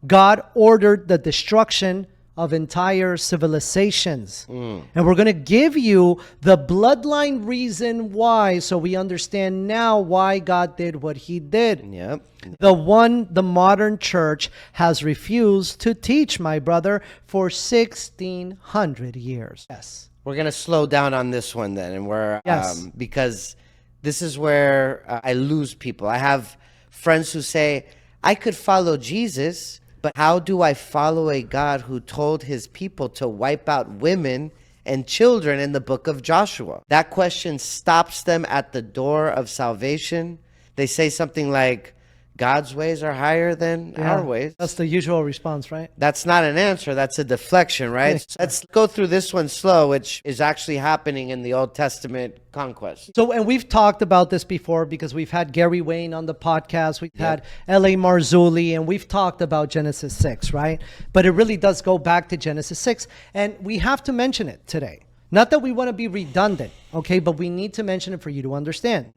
God ordered the destruction of entire civilizations. And we're going to give you the bloodline reason why, so we understand now why God did what he did. Yep. The modern church has refused to teach, my brother, for 1,600 years. Yes. We're going to slow down on this one then. And we're, Yes. because this is where I lose people. I have friends who say, I could follow Jesus, but how do I follow a God who told his people to wipe out women and children in the book of Joshua? That question stops them at the door of salvation. They say something like, God's ways are higher than our ways. That's the usual response, right? That's not an answer. That's a deflection, right? Yes. Let's go through this one slow, which is actually happening in the Old Testament conquest. So, and we've talked about this before because we've had Gary Wayne on the podcast. We've had L.A. Marzulli, and we've talked about Genesis 6, right? But it really does go back to Genesis 6. And we have to mention it today. Not that we want to be redundant, okay? But we need to mention it for you to understand.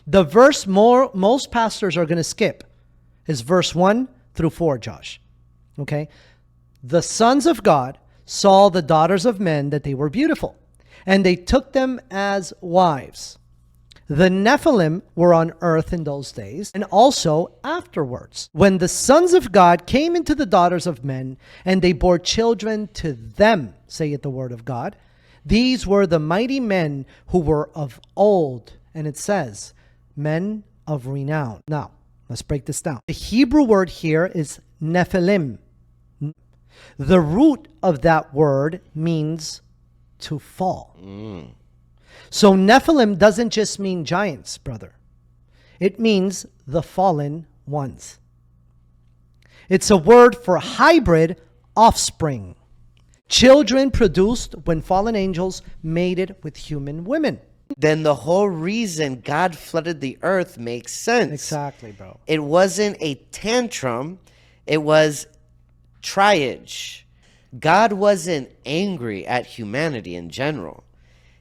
The verse most pastors are going to skip is verse 1 through 4, Josh. Okay? The sons of God saw the daughters of men that they were beautiful, and they took them as wives. The Nephilim were on earth in those days, and also afterwards, when the sons of God came into the daughters of men, and they bore children to them, saith the word of God. These were the mighty men who were of old. And it says, men of renown. Now, let's break this down. The Hebrew word here is Nephilim. The root of that word means to fall. So Nephilim doesn't just mean giants, brother. It means the fallen ones. It's a word for hybrid offspring. Children produced when fallen angels mated with human women. Then the whole reason God flooded the earth makes sense. Exactly, bro. It wasn't a tantrum. It was triage. God wasn't angry at humanity in general.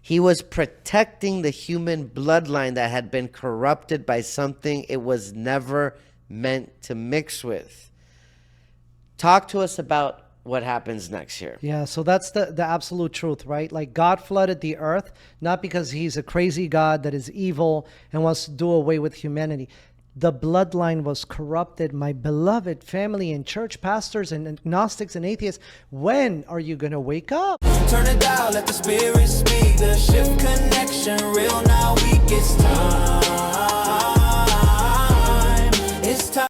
He was protecting the human bloodline that had been corrupted by something it was never meant to mix with. Talk to us about what happens next here. Yeah, so that's the absolute truth, right? Like God flooded the earth, not because he's a crazy God that is evil and wants to do away with humanity. The bloodline was corrupted. My beloved family and church pastors and agnostics and atheists, when are you going to wake up? Turn it down, let the spirit speak. The shift connection, real now, we get time.